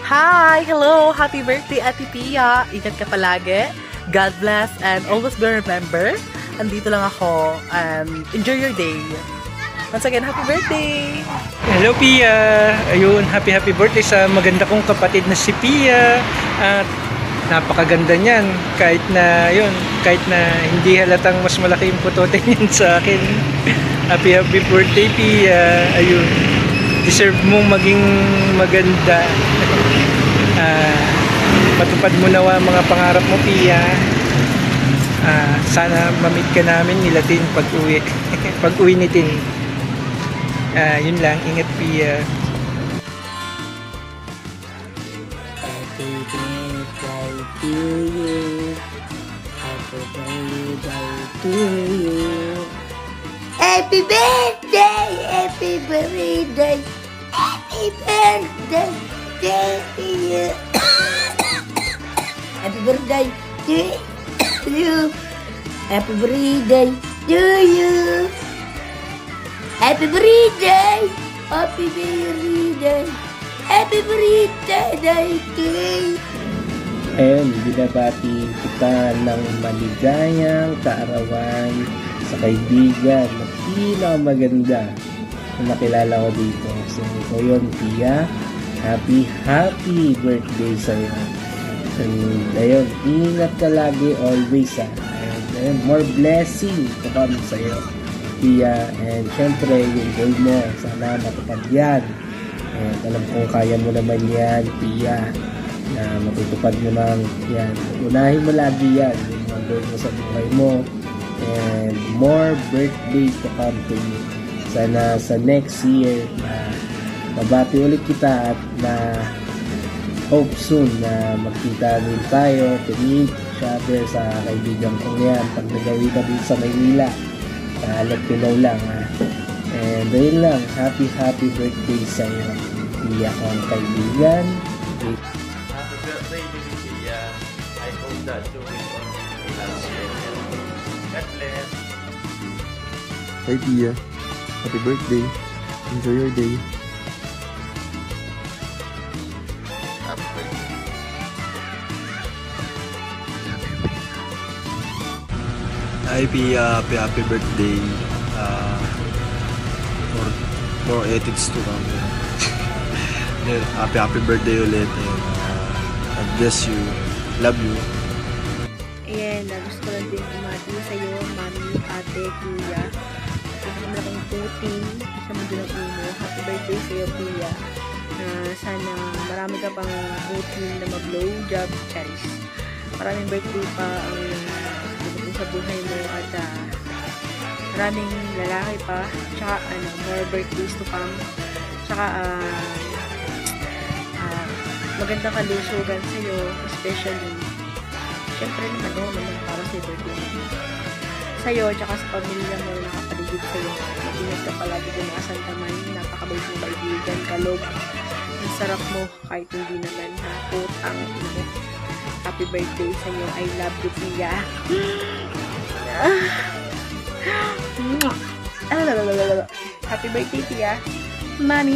Hi! Hello! Happy birthday, Ate Pia! Ingat ka palagi. God bless and always be remember. Andito lang ako and enjoy your day. Once again, happy birthday! Hello Pia! Ayun, happy birthday sa maganda kong kapatid na si Pia. At napakaganda niyan. Kahit na hindi halatang mas malaki yung putote niyan sa akin. Happy birthday Pia! Ayun, deserve mong maging maganda. Matupad mo nawa mga pangarap mo Pia. Sana ma-meet ka namin nila Tin pag uwi ni Tin. Yun lang, ingat Pia. Happy birthday to you. Happy birthday to you. Happy birthday, happy birthday, happy birthday to you. Happy birthday to you. Happy birthday to you. Happy birthday, happy birthday, happy birthday to you. Ayun, binabati kita ng maligayang kaarawan sa kaibigan na pinakamaganda na nakilala ko dito. So, ito yun, Pia. Happy birthday sa'yo. And ayun, ingat ka lagi always And ayun, more blessing to come sa'yo, Pia. And syempre, yung goal mo, sana matupad yan. And alam kong kaya mo naman yan, Pia, na matutupad mo lang yan. Unahin mo lagi yan, yung mga goal mo sa buhay mo. And more birthday to come to you. Sana sa next year na mabati ulit kita at na hope soon na magkita din tayo, to meet each other sa kaibigan kong yan pag nagawi ka din sa Maynila. Let me know lang And ayun lang, happy birthday sa iyo, Pia kong kaibigan. Happy birthday, Baby Pia. I hope that you will always last year. God bless. Hi Pia, happy birthday. Enjoy your day. Happy birthday. Hi Pia, happy birthday. More ethics to come. Then, happy birthday ulit. And God bless you. Love you. Ayan, gusto ko lang din umati sa'yo, mami, ate, kuya. Malaking puting sa mundo ng umo. Happy birthday sa'yo, Pia. Sana marami ka pang puting na mag-blow job, Charis. Maraming birthday pa ang dumating sa buhay mo at maraming lalaki pa. Tsaka more birthdays to come. Tsaka magandang kalusugan sa'yo, especially syempre naman para sa birthday mo. Sa'yo, tsaka sa pamilya mo na nakapaligid sa'yo. Mag-ingat ka palagi dun asan ka man. Napakabait mong kaibigan, kalog. Ang sarap mo, kahit hindi naman putang mo. Happy birthday sa'yo. I love you, Pia. Happy birthday, Pia. Mami.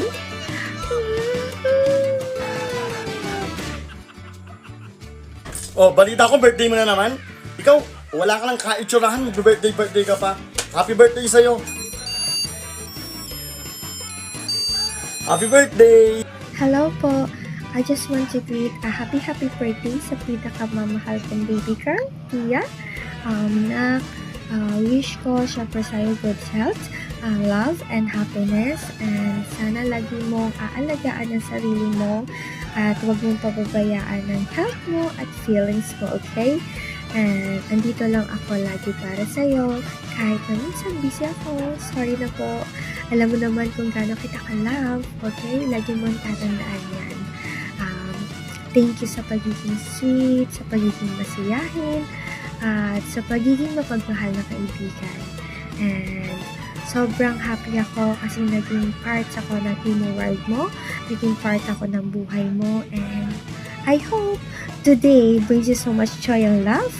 Oh, balita ko, birthday mo na naman. Ikaw, wala ka lang kaitsurahan, birthday ka pa. Happy birthday sa'yo. Happy birthday! Hello po. I just want to greet a happy birthday sa pinakamamahal kong baby girl, Pia. Wish ko syempre sa'yo good health, love and happiness, and sana lagi mong aalagaan ang sarili mo at huwag mong pababayaan ng health mo at feelings mo, okay? And andito lang ako lagi para sa'yo. Kahit na minsan busy ako, sorry na po. Alam mo naman kung gaano kita ka-love, okay? Lagi mong tatandaan yan. Thank you sa pagiging sweet, sa pagiging masiyahin, at sa pagiging mapagmahal na kaibigan. And sobrang happy ako kasi naging part ako ng Imo World mo, naging part ako ng buhay mo, and I hope today brings you so much joy and love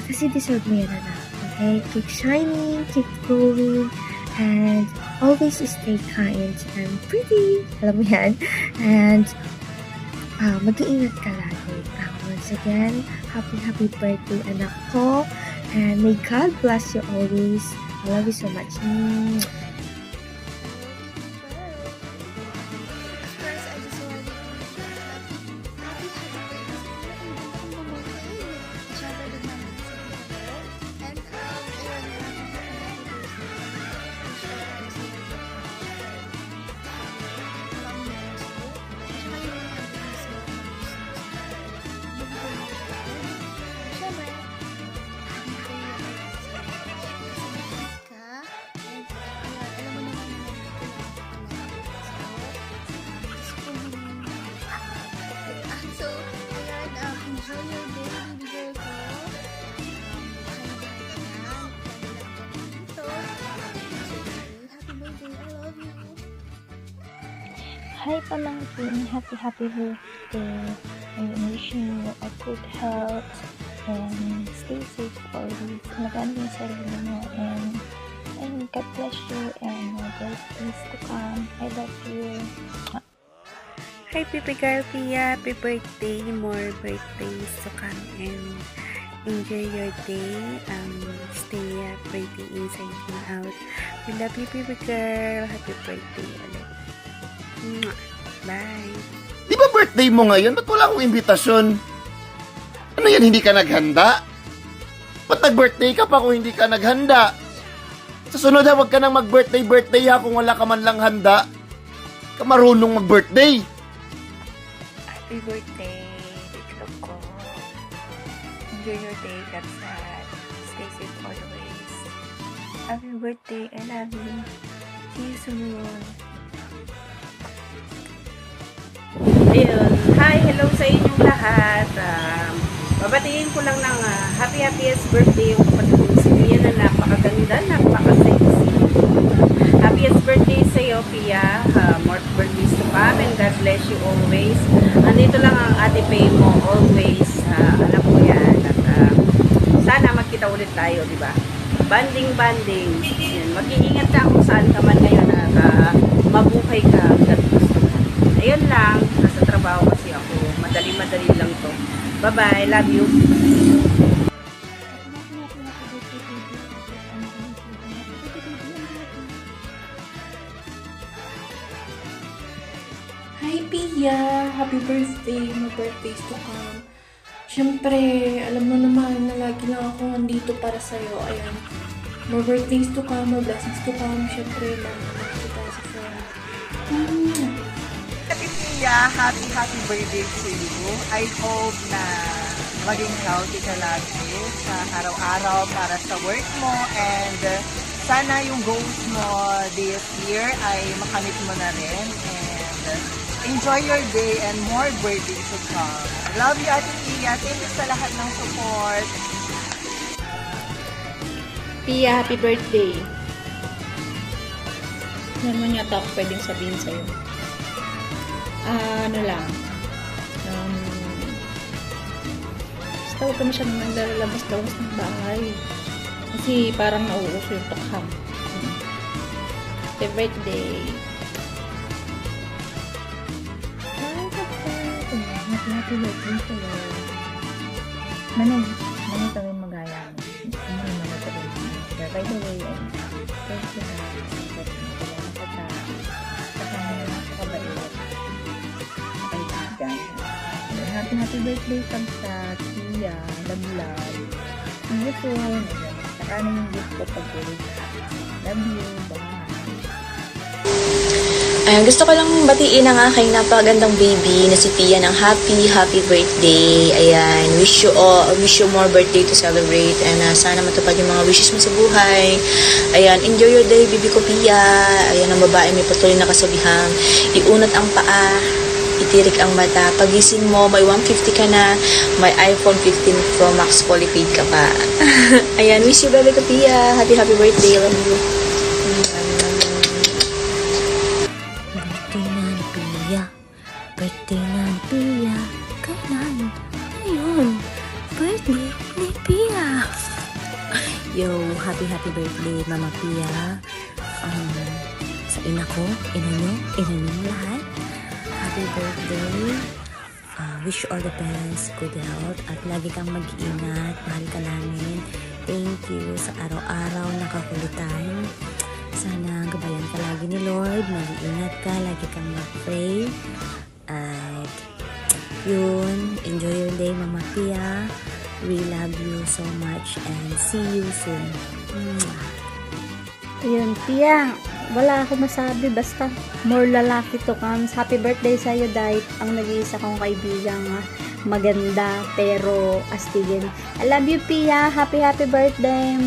kasi deserve mo yan, anak. Okay? Keep shining, keep growing, and always stay kind and pretty. Alam mo yan. And mag-iingat ka lagi. Once again, happy birthday anak ko. And may God bless you always. I love you so much. Hi pamangkin, happy birthday. I wish you a good health and stay safe always. Maganda yung sarili mo and God bless you and more birthdays to come. I love you. Hi, Pipi Girl Pia. Happy birthday. More birthdays to come and enjoy your day. Stay pretty inside and out. We love you, Pipi Girl. Happy birthday ulit. Bye. Di ba birthday mo ngayon? Ba't wala akong imbitasyon? Ano yan, hindi ka naghanda? Ba't nag-birthday ka pa kung hindi ka naghanda? Sa sunod ha, huwag ka nang mag-birthday ha kung wala ka man lang handa. Ka marunong mag-birthday. Happy birthday, Big ko. Enjoy your day, Kapsat. Stay safe always. Happy birthday, I love you. See you soon. Ayun. Hi, hello sa inyong lahat. Babatiin ko lang ng happiest birthday yung kapatid ko si Pia na napakaganda, napaka-sexy. Happiest birthday sa iyo, Pia. More birthdays to come and God bless you always. Andito lang ang Ate Pay mo always. Alam ko yan. At sana magkita ulit tayo, di ba? Banding. Mag-iingat ka kung saan ka man ngayon at mabuhay ka. Ayun lang, nasa trabaho kasi ako. Madali lang to. Bye-bye, love you. Hi Pia! Happy birthday! More birthdays to come. Siyempre, alam mo naman na lagi lang ako nandito para sa'yo. Ayan. More birthdays to come, more blessings to come. Siyempre, naman kita sa friend. Happy birthday to you. I hope na maging healthy ka lagi sa araw-araw para sa work mo and sana yung goals mo this year ay makamit mo na rin and enjoy your day and more birthdays to come. Love you, Ate Pia. Thank you sa lahat ng support. Pia, happy birthday! Naman yata ako pwedeng sabihin sa'yo. Ano lang, basta huwag ka masyadong lalabas-labas ng bahay. Kasi parang nauuso yung tokham. Happy birthday! Happy birthday sa'yo. Manong tawin magaya mo. Manong tawin magaya. By the way, thank you na. Salamat ka sa kanya sa kabait. Happy birthday kang sa Tia, love. See you soon. Saka na yung gift ko pag-uwi. Love you. Bye. Ayan, gusto ko lang batiin ang aking napagandang baby na si Pia ng happy birthday. Ayan, wish you more birthday to celebrate and sana matupad yung mga wishes mo sa buhay. Ayan, enjoy your day, baby ko Pia. Ayan, ang babae may patuloy na kasabihang iunat ang paa, itirik ang mata. Pagising mo, may 150 ka na, may iPhone 15 Pro Max qualified ka pa. Ayan, wish you baby ko Pia. Happy birthday, love you. Birthday na ni Pia. Kailan? Ngayon. Birthday ni Pia. Yo, happy birthday, Mama Pia. Sa ina ko, ina nyo lahat. Happy birthday. wish you all the best, good health, at lagi kang mag-iingat. Mahal ka namin. Thank you sa araw-araw na kakulitan. Sana gabayan ka lagi ni Lord. Mag-iingat ka, lagi kang mag-pray. At yun, enjoy your day, Mama Pia. We love you so much and see you soon. Ayun, Pia, wala ako masabi, basta more lalaki to comes. Happy birthday sa'yo, Dahil ang nag-iisa kong kaibigang maganda pero astigin. I love you, Pia. Happy birthday.